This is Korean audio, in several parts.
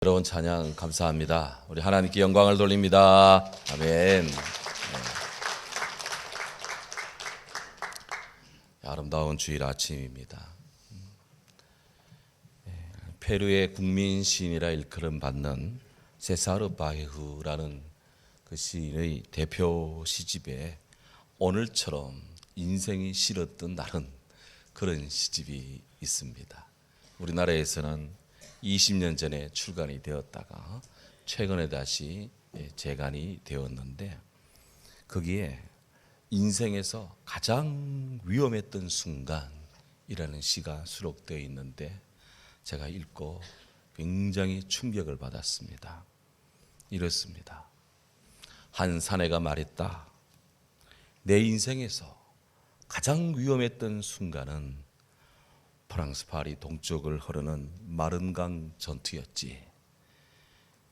여러분 찬양 감사합니다. 우리 하나님께 영광을 돌립니다. 아멘. 아름다운 주일 아침입니다. 페루의 국민 시인이라 일컬음 받는 세사르 바헤흐라는 그 시인의 대표 시집에 오늘처럼 인생이 싫었던 날은 그런 시집이 있습니다. 우리나라에서는 20년 전에 출간이 되었다가 최근에 다시 재간이 되었는데 거기에 인생에서 가장 위험했던 순간이라는 시가 수록되어 있는데 제가 읽고 굉장히 충격을 받았습니다. 이렇습니다. 한 사내가 말했다. 내 인생에서 가장 위험했던 순간은 프랑스 파리 동쪽을 흐르는 마른강 전투였지.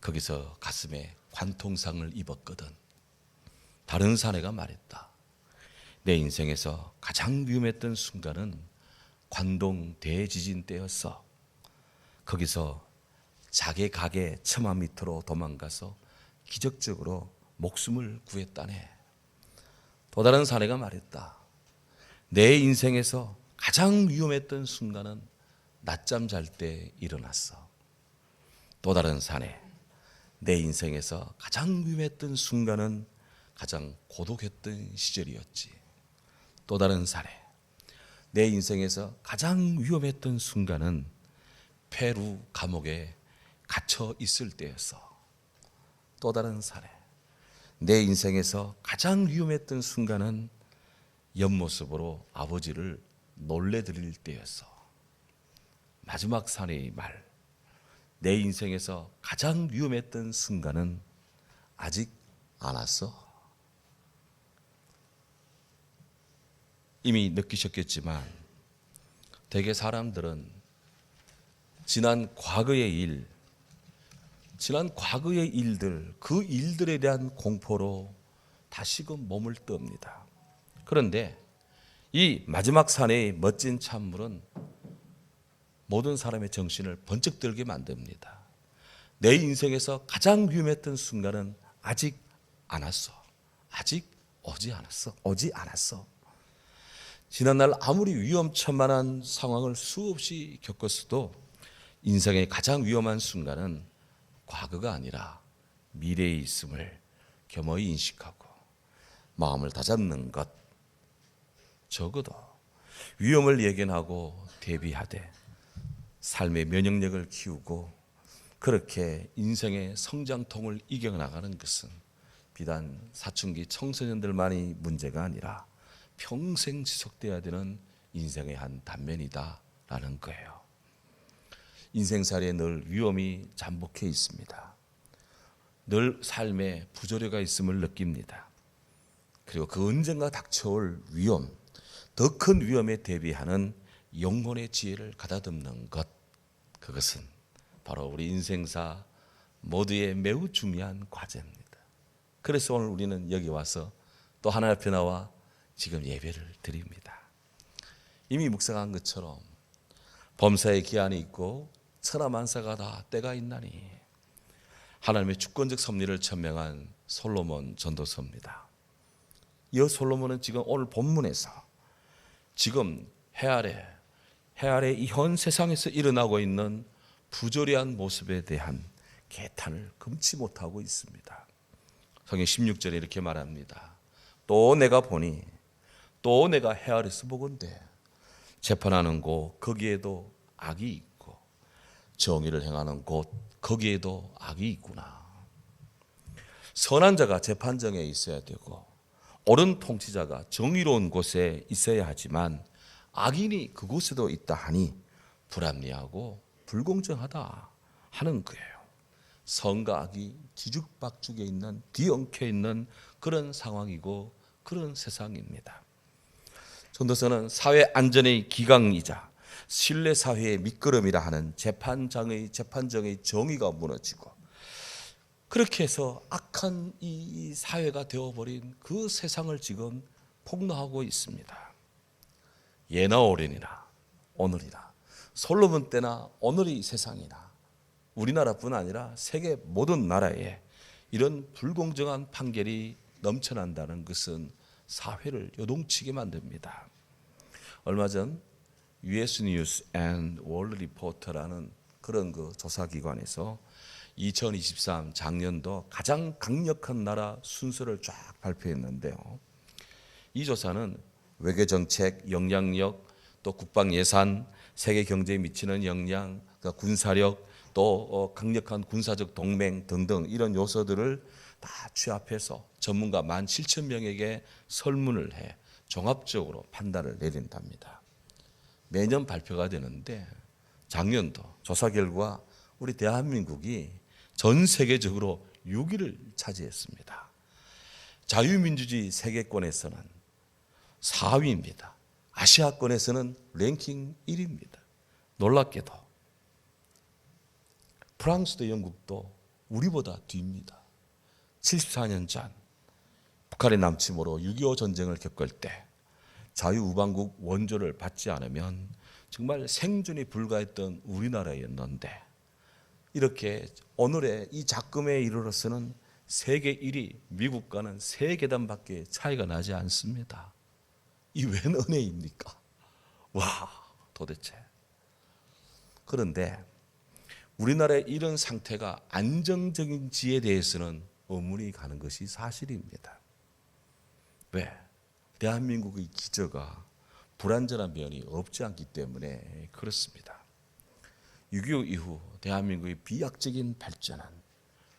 거기서 가슴에 관통상을 입었거든. 다른 사내가 말했다. 내 인생에서 가장 위험했던 순간은 관동 대지진 때였어. 거기서 자개 가게 처마 밑으로 도망가서 기적적으로 목숨을 구했다네. 또 다른 사내가 말했다. 내 인생에서 가장 위험했던 순간은 낮잠 잘 때 일어났어. 또 다른 사내, 내 인생에서 가장 위험했던 순간은 가장 고독했던 시절이었지. 또 다른 사내, 내 인생에서 가장 위험했던 순간은 페루 감옥에 갇혀 있을 때였어. 또 다른 사내, 내 인생에서 가장 위험했던 순간은 옆모습으로 아버지를 놀래드릴 때였어. 마지막 사내의 말, 내 인생에서 가장 위험했던 순간은 아직 안 왔어. 이미 느끼셨겠지만 대개 사람들은 지난 과거의 일들, 그 일들에 대한 공포로 다시금 몸을 떱니다. 그런데 이 마지막 사내의 멋진 찬물은 모든 사람의 정신을 번쩍 들게 만듭니다. 내 인생에서 가장 위험했던 순간은 아직 안 왔어. 아직 오지 않았어. 지난날 아무리 위험천만한 상황을 수없이 겪었어도 인생의 가장 위험한 순간은 과거가 아니라 미래에 있음을 겸허히 인식하고 마음을 다잡는 것, 적어도 위험을 예견하고 대비하되 삶의 면역력을 키우고 그렇게 인생의 성장통을 이겨나가는 것은 비단 사춘기 청소년들만이 문제가 아니라 평생 지속돼야 되는 인생의 한 단면이다라는 거예요. 인생살이에 늘 위험이 잠복해 있습니다. 늘 삶에 부조리가 있음을 느낍니다. 그리고 그 언젠가 닥쳐올 위험, 더 큰 위험에 대비하는 영혼의 지혜를 가다듬는 것, 그것은 바로 우리 인생사 모두의 매우 중요한 과제입니다. 그래서 오늘 우리는 여기 와서 또 하나님 앞에 나와 지금 예배를 드립니다. 이미 묵상한 것처럼 범사의 기한이 있고 천하만사가 다 때가 있나니 하나님의 주권적 섭리를 천명한 솔로몬 전도서입니다. 이 솔로몬은 지금 오늘 본문에서 지금 해 아래 이 현 세상에서 일어나고 있는 부조리한 모습에 대한 개탄을 금치 못하고 있습니다. 성경 16절에 이렇게 말합니다. 또 내가 보니 또 내가 해 아래서 보건대 재판하는 곳 거기에도 악이 있고 정의를 행하는 곳 거기에도 악이 있구나. 선한 자가 재판정에 있어야 되고 옳은 통치자가 정의로운 곳에 있어야 하지만 악인이 그곳에도 있다 하니 불합리하고 불공정하다 하는 거예요. 선과 악이 뒤죽박죽에 있는, 뒤엉켜 있는 그런 상황이고 그런 세상입니다. 전도서는 사회 안전의 기강이자 신뢰 사회의 밑거름이라 하는 재판정의 정의가 무너지고 그렇게 해서 악한 이 사회가 되어버린 그 세상을 지금 폭로하고 있습니다. 예나 오랜이나 오늘이나 솔로몬 때나 오늘의 세상이나 우리나라뿐 아니라 세계 모든 나라에 이런 불공정한 판결이 넘쳐난다는 것은 사회를 요동치게 만듭니다. 얼마 전 US News and World Report라는 그런 그 조사기관에서 2023 작년도 가장 강력한 나라 순서를 쫙 발표했는데요. 이 조사는 외교정책, 영향력, 또 국방예산, 세계 경제에 미치는 영향, 군사력, 또 강력한 군사적 동맹 등등 이런 요소들을 다 취합해서 전문가 17,000명에게 설문을 해 종합적으로 판단을 내린답니다. 매년 발표가 되는데 작년도 조사 결과 우리 대한민국이 전 세계적으로 6위를 차지했습니다. 자유민주주의 세계권에서는 4위입니다. 아시아권에서는 랭킹 1위입니다. 놀랍게도 프랑스도 영국도 우리보다 뒤입니다. 74년 전 북한의 남침으로 6.25 전쟁을 겪을 때 자유우방국 원조를 받지 않으면 정말 생존이 불가했던 우리나라였는데 이렇게 오늘의 이 작금에 이르러서는 세계 1위 미국과는 3계단밖에 차이가 나지 않습니다. 이 웬 은혜입니까? 와, 도대체. 그런데 우리나라의 이런 상태가 안정적인지에 대해서는 의문이 가는 것이 사실입니다. 왜? 대한민국의 기저가 불완전한 면이 없지 않기 때문에 그렇습니다. 6.25 이후 대한민국의 비약적인 발전은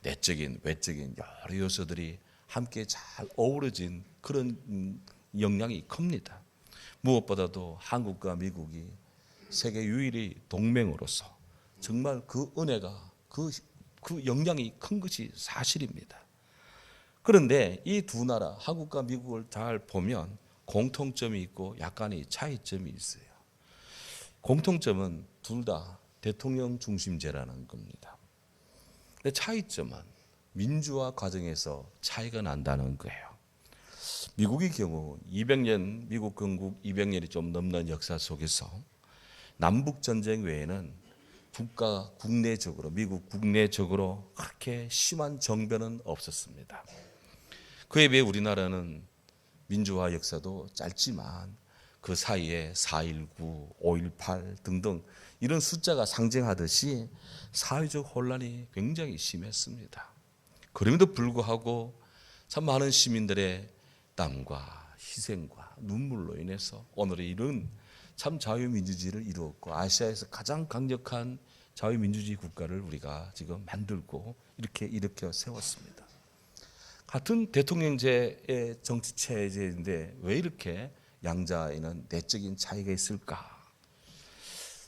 내적인 외적인 여러 요소들이 함께 잘 어우러진 그런 영향이 큽니다. 무엇보다도 한국과 미국이 세계 유일의 동맹으로서 정말 그 은혜가 그 영향이 큰 것이 사실입니다. 그런데 이 두 나라 한국과 미국을 잘 보면 공통점이 있고 약간의 차이점이 있어요. 공통점은 둘 다 대통령 중심제라는 겁니다. 근데 차이점은 민주화 과정에서 차이가 난다는 거예요. 미국의 경우 200년 미국 건국 200년이 좀 넘는 역사 속에서 남북 전쟁 외에는 국내적으로 미국 국내적으로 그렇게 심한 정변은 없었습니다. 그에 비해 우리나라는 민주화 역사도 짧지만 그 사이에 4.19, 5.18 등등 이런 숫자가 상징하듯이 사회적 혼란이 굉장히 심했습니다. 그럼에도 불구하고 참 많은 시민들의 땀과 희생과 눈물로 인해서 오늘의 이런 참 자유민주주의를 이루었고 아시아에서 가장 강력한 자유민주주의 국가를 우리가 지금 만들고 이렇게 일으켜 세웠습니다. 같은 대통령제의 정치체제인데 왜 이렇게 양자에는 내적인 차이가 있을까?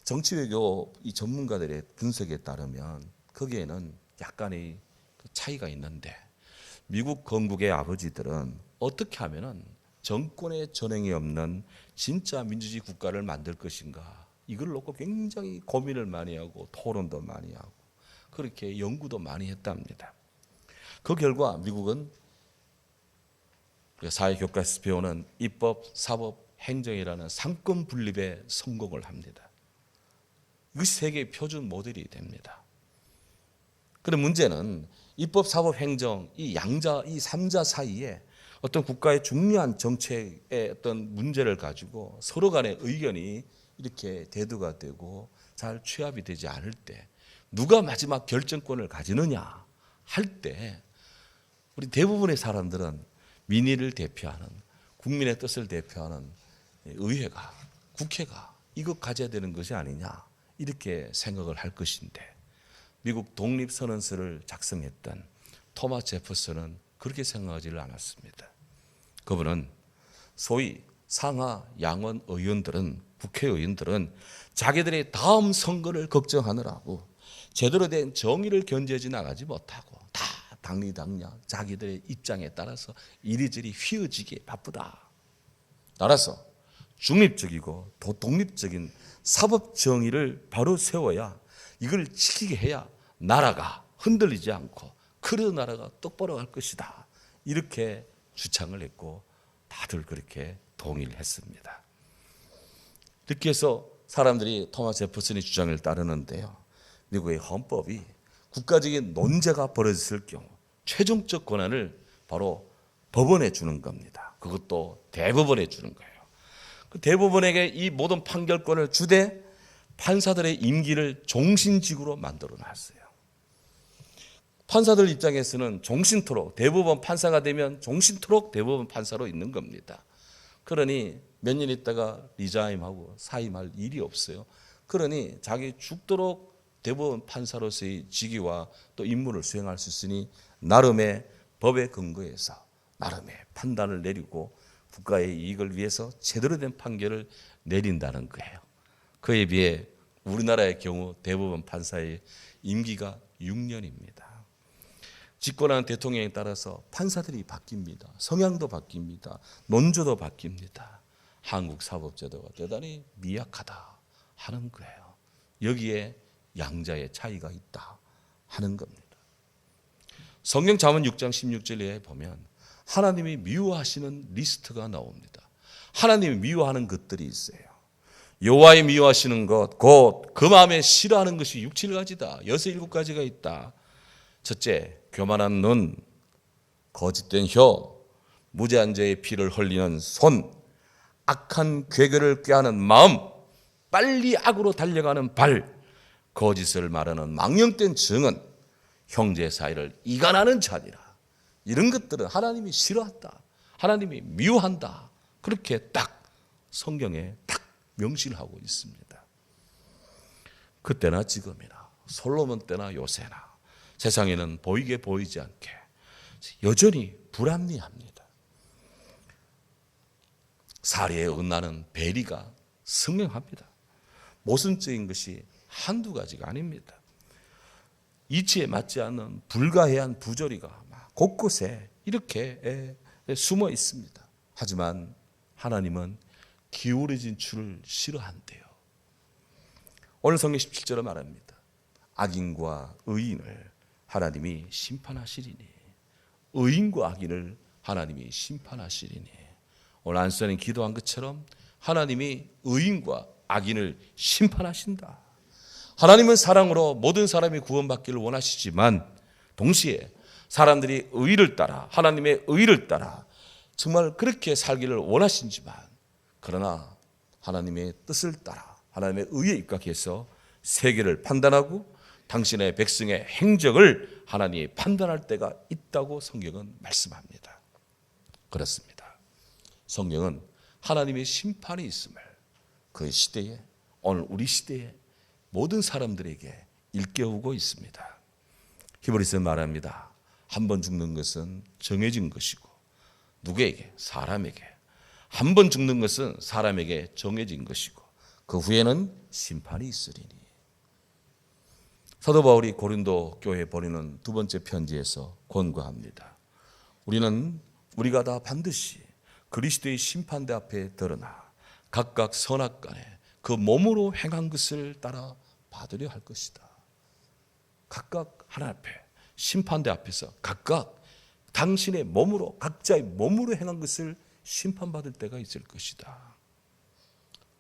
정치외교 이 전문가들의 분석에 따르면 거기에는 약간의 차이가 있는데 미국 건국의 아버지들은 어떻게 하면은 정권의 전횡이 없는 진짜 민주주의 국가를 만들 것인가 이걸 놓고 굉장히 고민을 많이 하고 토론도 많이 하고 그렇게 연구도 많이 했답니다. 그 결과 미국은 사회교과에서 배우는 입법, 사법, 행정이라는 상권 분립에 성공을 합니다. 이것이 세계의 표준 모델이 됩니다. 그런데 문제는 입법, 사법, 행정 이 양자, 이 3자 사이에 어떤 국가의 중요한 정책의 어떤 문제를 가지고 서로 간의 의견이 이렇게 대두가 되고 잘 취합이 되지 않을 때 누가 마지막 결정권을 가지느냐 할 때 우리 대부분의 사람들은 민의를 대표하는 국민의 뜻을 대표하는 의회가 국회가 이것 가져야 되는 것이 아니냐 이렇게 생각을 할 것인데 미국 독립선언서를 작성했던 토마스 제퍼슨은 그렇게 생각하지를 않았습니다. 그분은 소위 상하 양원 의원들은 국회의원들은 자기들의 다음 선거를 걱정하느라고 제대로 된 정의를 견지해 나가지 못하고 다 당리당략 자기들의 입장에 따라서 이리저리 휘어지기에 바쁘다. 따라서 중립적이고 독립적인 사법 정의를 바로 세워야 이걸 지키게 해야 나라가 흔들리지 않고 그런 나라가 똑바로 갈 것이다. 이렇게 주창을 했고 다들 그렇게 동의를 했습니다. 이렇게 해서 사람들이 토마스 제퍼슨의 주장을 따르는데요. 미국의 헌법이 국가적인 논제가 벌어졌을 경우 최종적 권한을 바로 법원에 주는 겁니다. 그것도 대법원에 주는 거예요. 그 대법원에게 이 모든 판결권을 주되 판사들의 임기를 종신직으로 만들어 놨어요. 판사들 입장에서는 종신토록 대법원 판사가 되면 종신토록 대법원 판사로 있는 겁니다. 그러니 몇 년 있다가 리자임하고 사임할 일이 없어요. 그러니 자기 죽도록 대법원 판사로서의 직위와 또 임무를 수행할 수 있으니 나름의 법에 근거해서 나름의 판단을 내리고 국가의 이익을 위해서 제대로 된 판결을 내린다는 거예요. 그에 비해 우리나라의 경우 대법원 판사의 임기가 6년입니다. 집권하는 대통령에 따라서 판사들이 바뀝니다. 성향도 바뀝니다. 논조도 바뀝니다. 한국 사법제도가 대단히 미약하다 하는 거예요. 여기에 양자의 차이가 있다 하는 겁니다. 성경 잠언 6장 16절에 보면 하나님이 미워하시는 리스트가 나옵니다. 하나님이 미워하는 것들이 있어요. 여호와의 미워하시는 것 곧 그 마음에 싫어하는 것이 6, 7가지다. 6, 7가지가 있다. 첫째, 교만한 눈, 거짓된 혀, 무죄한 자의 피를 흘리는 손, 악한 괴결을 꾀하는 마음, 빨리 악으로 달려가는 발, 거짓을 말하는 망령된 증언, 형제 사이를 이간하는 자니라. 이런 것들은 하나님이 싫어한다. 하나님이 미워한다. 그렇게 딱 성경에 딱 명시를 하고 있습니다. 그때나 지금이나 솔로몬 때나 요새나 세상에는 보이게 보이지 않게 여전히 불합리합니다. 사리에 은나는 베리가 성행합니다. 모순적인 것이 한두 가지가 아닙니다. 이치에 맞지 않는 불가해한 부조리가 곳곳에 이렇게 숨어 있습니다. 하지만 하나님은 기울어진 줄을 싫어한대요. 오늘 성경 17절에 말합니다. 악인과 의인을 하나님이 심판하시리니, 의인과 악인을 하나님이 심판하시리니. 오늘 안수사님 기도한 것처럼 하나님이 의인과 악인을 심판하신다. 하나님은 사랑으로 모든 사람이 구원받기를 원하시지만 동시에 사람들이 의를 따라 하나님의 의를 따라 정말 그렇게 살기를 원하시지만 그러나 하나님의 뜻을 따라 하나님의 의에 입각해서 세계를 판단하고 당신의 백성의 행적을 하나님이 판단할 때가 있다고 성경은 말씀합니다. 그렇습니다. 성경은 하나님의 심판이 있음을 그 시대에 오늘 우리 시대에 모든 사람들에게 일깨우고 있습니다. 히브리서는 말합니다. 한 번 죽는 것은 정해진 것이고 누구에게? 사람에게. 한 번 죽는 것은 사람에게 정해진 것이고 그 후에는 심판이 있으리니. 사도 바울이 고린도 교회에 보내는 두 번째 편지에서 권고합니다. 우리가 다 반드시 그리스도의 심판대 앞에 드러나 각각 선악간에 그 몸으로 행한 것을 따라 받으려 할 것이다. 각각 하나님 앞에 심판대 앞에서 각각 당신의 몸으로 각자의 몸으로 행한 것을 심판받을 때가 있을 것이다.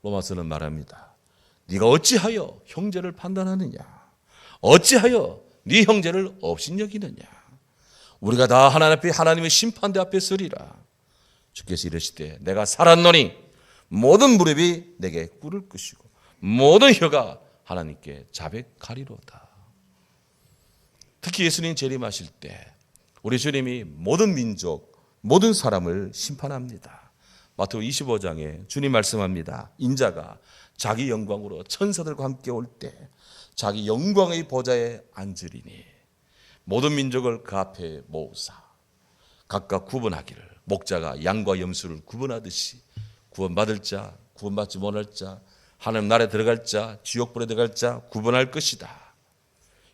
로마서는 말합니다. 네가 어찌하여 형제를 판단하느냐? 어찌하여 네 형제를 업신여기느냐? 우리가 다 하나님 앞에 하나님의 심판대 앞에 서리라. 주께서 이르시되 내가 살았노니 모든 무릎이 내게 꿇을 것이고 모든 혀가 하나님께 자백하리로다. 특히 예수님 재림하실 때 우리 주님이 모든 민족, 모든 사람을 심판합니다. 마태복음 25장에 주님 말씀합니다. 인자가 자기 영광으로 천사들과 함께 올 때 자기 영광의 보좌에 앉으리니 모든 민족을 그 앞에 모으사 각각 구분하기를 목자가 양과 염소를 구분하듯이 구원받을 자, 구원받지 못할 자, 하나님 나라에 들어갈 자, 지옥불에 들어갈 자 구분할 것이다.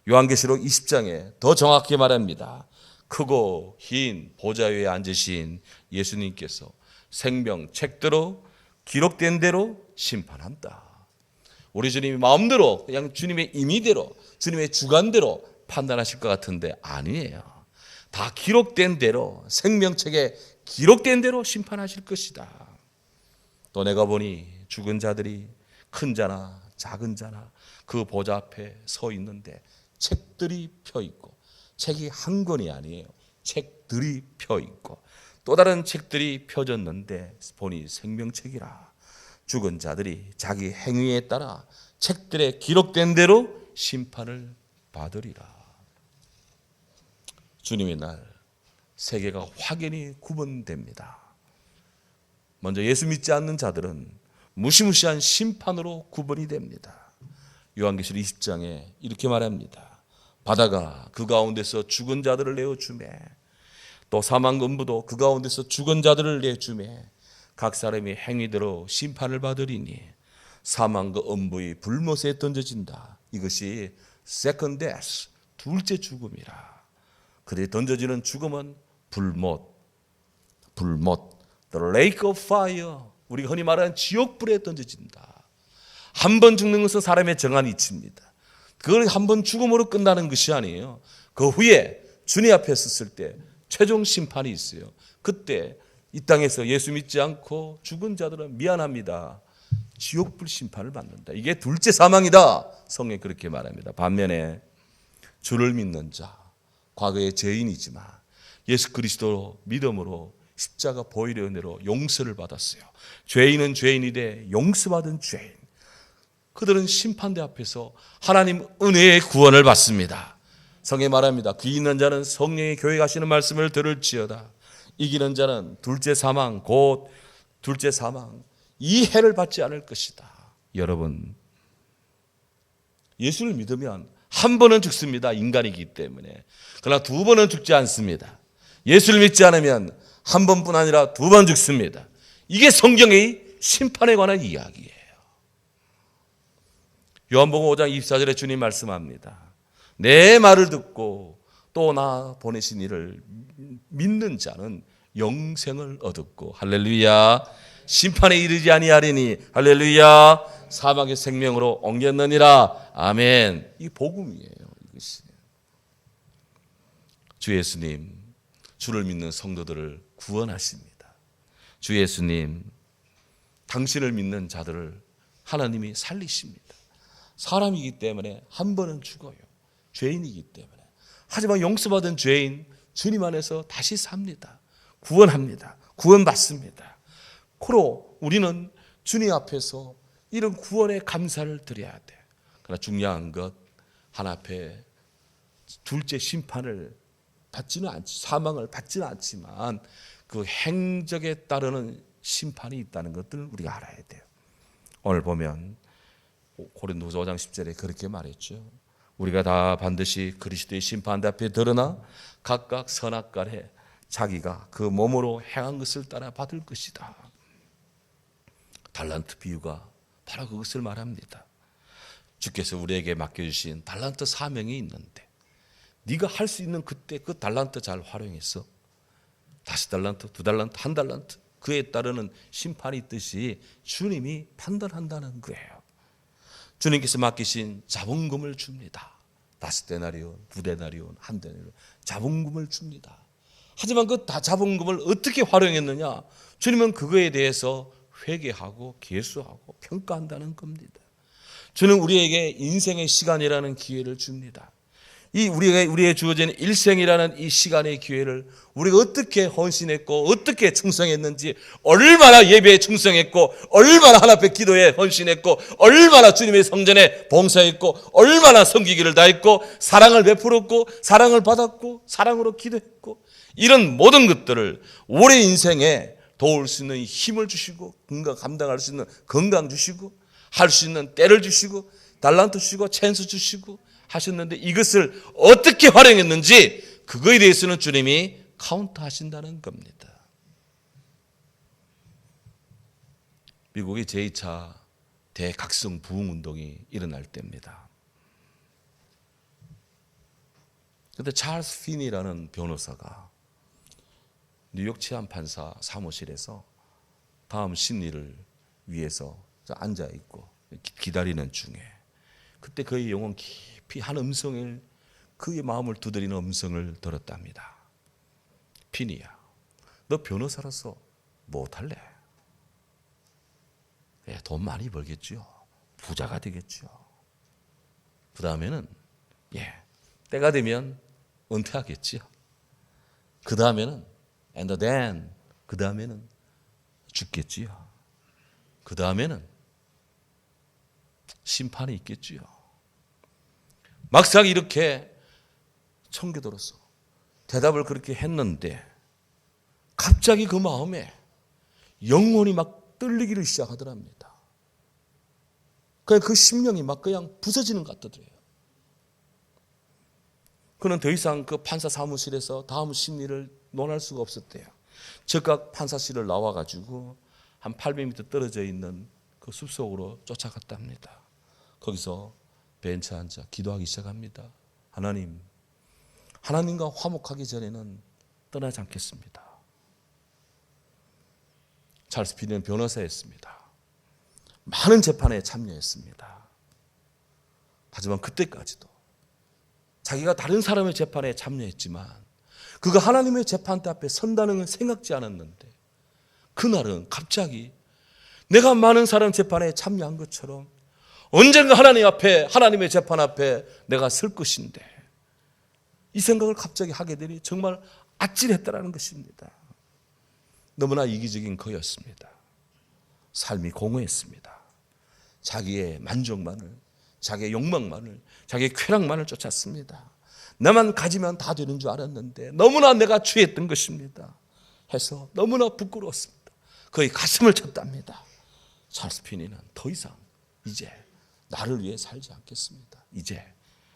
요한계시록 20장에 더 정확히 말합니다. 크고 흰 보좌 위에 앉으신 예수님께서 생명책대로 기록된 대로 심판한다. 우리 주님이 마음대로 그냥 주님의 임의대로 주님의 주관대로 판단하실 것 같은데 아니에요. 다 기록된 대로 생명책에 기록된 대로 심판하실 것이다. 또 내가 보니 죽은 자들이 큰 자나 작은 자나 그 보좌 앞에 서 있는데 책들이 펴 있고, 책이 한 권이 아니에요. 책들이 펴 있고, 또 다른 책들이 펴졌는데 보니 생명책이라. 죽은 자들이 자기 행위에 따라 책들에 기록된 대로 심판을 받으리라. 주님의 날 세계가 확연히 구분됩니다. 먼저 예수 믿지 않는 자들은 무시무시한 심판으로 구분이 됩니다. 요한계시록 20장에 이렇게 말합니다. 바다가 그 가운데서 죽은 자들을 내어주매, 또 사망금부도 그 가운데서 죽은 자들을 내주매, 각 사람이 행위대로 심판을 받으리니 사망과 음부의 불못에 던져진다. 이것이 second death, 둘째 죽음이라. 그들이 던져지는 죽음은 불못, the lake of fire, 우리가 흔히 말하는 지옥불에 던져진다. 한 번 죽는 것은 사람의 정한 이치입니다. 그걸 한 번 죽음으로 끝나는 것이 아니에요. 그 후에 주님 앞에 섰을 때 최종 심판이 있어요. 그때 이 땅에서 예수 믿지 않고 죽은 자들은 미안합니다, 지옥불 심판을 받는다. 이게 둘째 사망이다. 성경이 그렇게 말합니다. 반면에 주를 믿는 자, 과거의 죄인이지만 예수 그리스도 믿음으로 십자가 보혈의 은혜로 용서를 받았어요. 죄인은 죄인이되 용서받은 죄인, 그들은 심판대 앞에서 하나님 은혜의 구원을 받습니다. 성경에 말합니다. 귀 있는 자는 성령의 교회 가시는 말씀을 들을지어다. 이기는 자는 둘째 사망, 곧 둘째 사망, 이 해를 받지 않을 것이다. 여러분, 예수를 믿으면 한 번은 죽습니다. 인간이기 때문에. 그러나 두 번은 죽지 않습니다. 예수를 믿지 않으면 한 번뿐 아니라 두 번 죽습니다. 이게 성경의 심판에 관한 이야기예요. 요한복음 5장 24절에 주님 말씀합니다. 내 말을 듣고 또 나 보내신 이를 믿는 자는 영생을 얻었고, 할렐루야, 심판에 이르지 아니하리니, 할렐루야, 사망의 생명으로 옮겼느니라. 아멘. 이 복음이에요. 이것이. 주 예수님, 주를 믿는 성도들을 구원하십니다. 주 예수님, 당신을 믿는 자들을 하나님이 살리십니다. 사람이기 때문에 한 번은 죽어요. 죄인이기 때문에. 하지만 용서받은 죄인 주님 안에서 다시 삽니다. 구원합니다. 구원받습니다. 그로 우리는 주님 앞에서 이런 구원의 감사를 드려야 돼요. 그러나 중요한 것, 하나 앞에 둘째 심판을 받지는 않지, 사망을 받지는 않지만 그 행적에 따르는 심판이 있다는 것들을 우리가 알아야 돼요. 오늘 보면 고린도후서 5장 10절에 그렇게 말했죠. 우리가 다 반드시 그리스도의 심판대 앞에 드러나 각각 선악과에 자기가 그 몸으로 행한 것을 따라 받을 것이다. 달란트 비유가 바로 그것을 말합니다. 주께서 우리에게 맡겨주신 달란트 사명이 있는데 네가 할 수 있는 그때 그 달란트 잘 활용해서 5달란트, 2달란트, 1달란트 그에 따르는 심판이 있듯이 주님이 판단한다는 거예요. 주님께서 맡기신 자본금을 줍니다. 5데나리온, 2데나리온, 1데나리온 자본금을 줍니다. 하지만 그 자본금을 어떻게 활용했느냐, 주님은 그거에 대해서 회개하고 계수하고 평가한다는 겁니다. 주는 우리에게 인생의 시간이라는 기회를 줍니다. 이 우리에 주어진 일생이라는 이 시간의 기회를 우리가 어떻게 헌신했고 어떻게 충성했는지, 얼마나 예배에 충성했고 얼마나 하나님 앞에 기도에 헌신했고 얼마나 주님의 성전에 봉사했고 얼마나 섬기기를 다했고 사랑을 베풀었고 사랑을 받았고 사랑으로 기도했고, 이런 모든 것들을 올해 인생에 도울 수 있는 힘을 주시고 건강 감당할 수 있는 건강 주시고 할 수 있는 때를 주시고 달란트 주시고 찬스 주시고 하셨는데, 이것을 어떻게 활용했는지 그거에 대해서는 주님이 카운트하신다는 겁니다. 미국의 제2차 대각성 부흥운동이 일어날 때입니다. 그런데 찰스 피니라는 변호사가 뉴욕 치안판사 사무실에서 다음 심리를 위해서 앉아 있고 기다리는 중에 그때 그의 영혼 깊이 한 음성을, 그의 마음을 두드리는 음성을 들었답니다. 피니야, 너 변호사로서 못할래? 돈 많이 벌겠죠. 부자가 되겠죠. 그 다음에는 때가 되면 은퇴하겠지요. 그 다음에는 and then 그 다음에는 죽겠지요. 그 다음에는 심판이 있겠지요. 막상 이렇게 청교도로서 대답을 그렇게 했는데 갑자기 그 마음에 영혼이 막 떨리기를 시작하더랍니다. 그냥 그 심령이 막 그냥 부서지는 것 같더래요. 그는 더 이상 그 판사 사무실에서 다음 심리를 논할 수가 없었대요. 즉각 판사실을 나와가지고 한 800m 떨어져 있는 그 숲속으로 쫓아갔다 합니다. 거기서 벤치에 앉아 기도하기 시작합니다. 하나님과 화목하기 전에는 떠나지 않겠습니다. 찰스 피니는 변호사였습니다. 많은 재판에 참여했습니다. 하지만 그때까지도 자기가 다른 사람의 재판에 참여했지만 그가 하나님의 재판대 앞에 선다는 건 생각지 않았는데 그날은 갑자기 내가 많은 사람 재판에 참여한 것처럼 언젠가 하나님의 재판 앞에 내가 설 것인데 이 생각을 갑자기 하게 되니 정말 아찔했다라는 것입니다. 너무나 이기적인 그였습니다. 삶이 공허했습니다. 자기의 만족만을, 자기의 욕망만을, 자기의 쾌락만을 쫓았습니다. 나만 가지면 다 되는 줄 알았는데 너무나 내가 취했던 것입니다. 해서 너무나 부끄러웠습니다. 그의 가슴을 쳤답니다. 찰스 피니는 더 이상 이제 나를 위해 살지 않겠습니다. 이제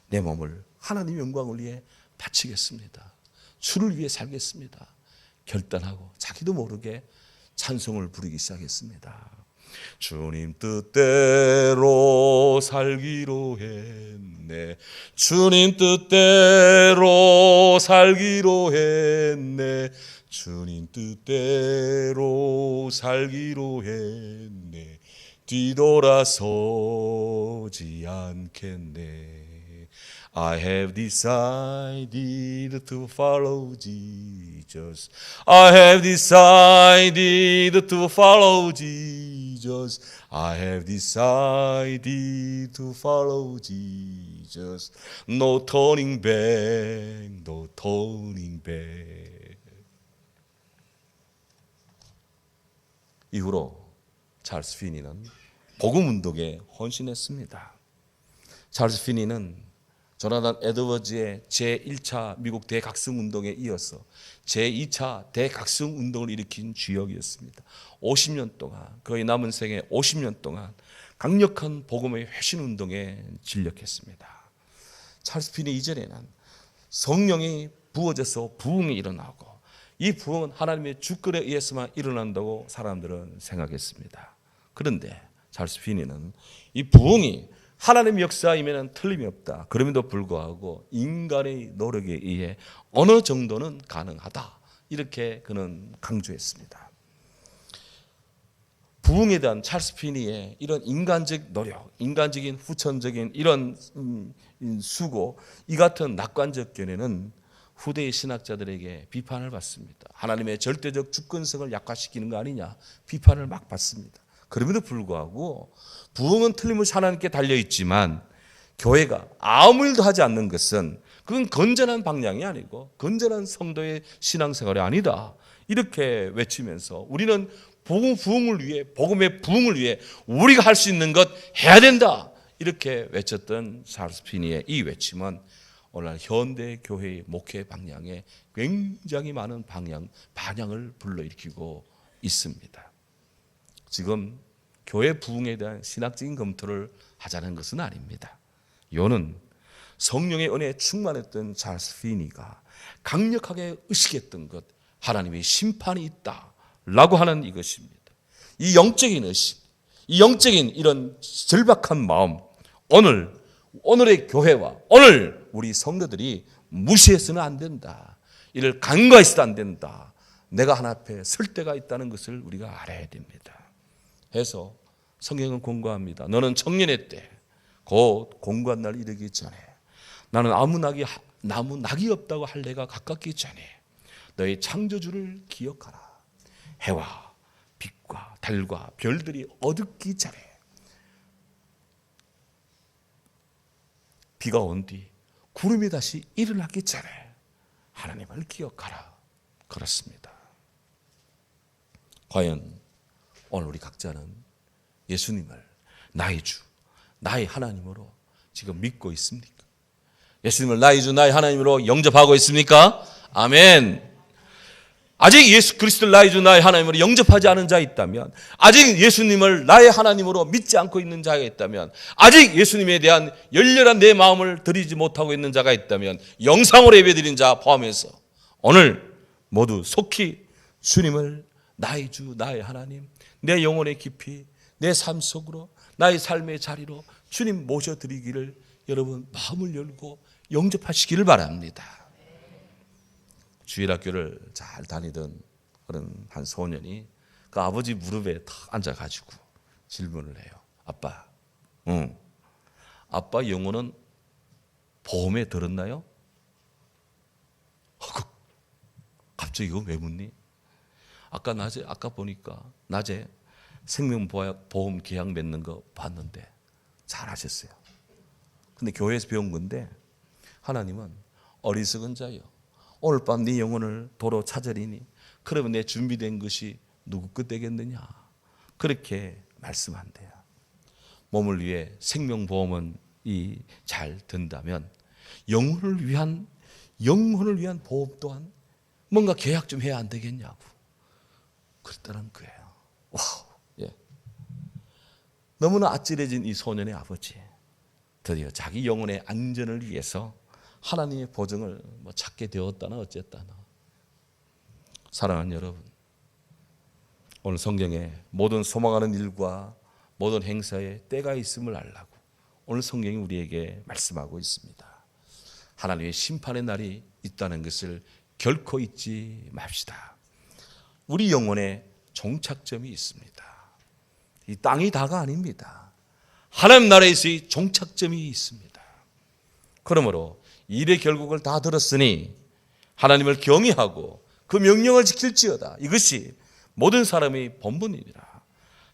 내 몸을 하나님의 영광을 위해 바치겠습니다. 주를 위해 살겠습니다. 결단하고 자기도 모르게 찬송을 부르기 시작했습니다. 주님 뜻대로 살기로 했네. 주님 뜻대로 살기로 했네. 주님 뜻대로 살기로 했네. 뒤돌아서지 않겠네. I have decided to follow Jesus. I have decided to follow Jesus. I have decided to follow Jesus. No turning back, no turning back. 이후로 찰스 피니는 복음 운동에 헌신했습니다. 찰스 피니는 조나단 에드워즈의 제1차 미국 대각성 운동에 이어서 제2차 대각성 운동을 일으킨 주역이었습니다. 50년 동안, 거의 남은 생애 50년 동안 강력한 복음의 회신 운동에 진력했습니다. 찰스 피니 이전에는 성령이 부어져서 부흥이 일어나고 이 부흥은 하나님의 주권에 의해서만 일어난다고 사람들은 생각했습니다. 그런데 찰스 피니는 이 부흥이 하나님의 역사임에는 틀림이 없다. 그럼에도 불구하고 인간의 노력에 의해 어느 정도는 가능하다. 이렇게 그는 강조했습니다. 부흥에 대한 찰스 피니의 이런 인간적 노력, 인간적인 후천적인 이런 수고, 이 같은 낙관적 견해는 후대의 신학자들에게 비판을 받습니다. 하나님의 절대적 주권성을 약화시키는 거 아니냐 비판을 막 받습니다. 그럼에도 불구하고 부흥은 틀림없이 하나님께 달려있지만 교회가 아무 일도 하지 않는 것은 그건 건전한 방향이 아니고 건전한 성도의 신앙생활이 아니다. 이렇게 외치면서 우리는 복음 부흥을 위해, 복음의 부흥을 위해 우리가 할 수 있는 것 해야 된다. 이렇게 외쳤던 찰스 피니의 이 외침은 오늘날 현대 교회의 목회 방향에 굉장히 많은 반향을 불러일으키고 있습니다. 지금 교회 부흥에 대한 신학적인 검토를 하자는 것은 아닙니다. 이거는 성령의 은혜에 충만했던 찰스 피니가 강력하게 의식했던 것, 하나님의 심판이 있다라고 하는 이것입니다. 이 영적인 의식, 이 영적인 이런 절박한 마음, 오늘의 교회와 오늘 우리 성도들이 무시해서는 안 된다. 이를 간과해서도 안 된다. 내가 하나 앞에 설 때가 있다는 것을 우리가 알아야 됩니다. 해서 성경은 권고합니다. 너는 청년의 때, 곧 공고한 날 이르기 전에 나는 아무 낙이 없다고 할 내가 가깝기 전에 너의 창조주를 기억하라. 해와 빛과 달과 별들이 어둡기 전에 비가 온 뒤 구름이 다시 일어나기 전에 하나님을 기억하라. 그렇습니다. 과연 오늘 우리 각자는 예수님을 나의 주, 나의 하나님으로 지금 믿고 있습니까? 예수님을 나의 주, 나의 하나님으로 영접하고 있습니까? 아멘. 아직 예수 그리스도를 나의 주, 나의 하나님으로 영접하지 않은 자 있다면, 아직 예수님을 나의 하나님으로 믿지 않고 있는 자가 있다면, 아직 예수님에 대한 열렬한 내 마음을 드리지 못하고 있는 자가 있다면, 영상으로 예배드린 자 포함해서 오늘 모두 속히 주님을 나의 주, 나의 하나님, 내 영혼의 깊이, 내 삶 속으로, 나의 삶의 자리로 주님 모셔드리기를 여러분 마음을 열고 영접하시기를 바랍니다. 주일학교를 잘 다니던 그런 한 소년이 그 아버지 무릎에 탁 앉아가지고 질문을 해요. 아빠, 아빠 영혼은 보험에 들었나요? 갑자기 이거 왜 묻니? 아까 보니까 낮에 생명보험 계약 맺는 거 봤는데 잘하셨어요. 근데 교회에서 배운 건데, 하나님은 어리석은 자요, 오늘 밤 네 영혼을 도로 찾으리니 그러면 내 준비된 것이 누구 것 되겠느냐, 그렇게 말씀한대요. 몸을 위해 생명보험은 잘 든다면 영혼을 위한 보험 또한 뭔가 계약 좀 해야 안 되겠냐고 그랬다는 거예요. 와우, 예. 너무나 아찔해진 이 소년의 아버지, 드디어 자기 영혼의 안전을 위해서 하나님의 보증을 찾게 되었다나 어쨌다나. 사랑하는 여러분, 오늘 성경에 모든 소망하는 일과 모든 행사에 때가 있음을 알라고 오늘 성경이 우리에게 말씀하고 있습니다. 하나님의 심판의 날이 있다는 것을 결코 잊지 맙시다. 우리 영혼에 종착점이 있습니다. 이 땅이 다가 아닙니다. 하나님 나라에서의 종착점이 있습니다. 그러므로 일의 결국을 다 들었으니 하나님을 경외하고 그 명령을 지킬지어다. 이것이 모든 사람의 본분이니라.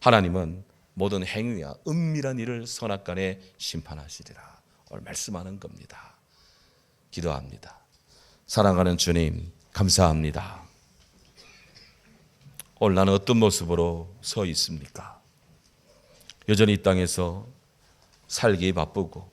하나님은 모든 행위와 은밀한 일을 선악간에 심판하시리라. 오늘 말씀하는 겁니다. 기도합니다. 사랑하는 주님, 감사합니다. 오늘 나는 어떤 모습으로 서 있습니까? 여전히 이 땅에서 살기 바쁘고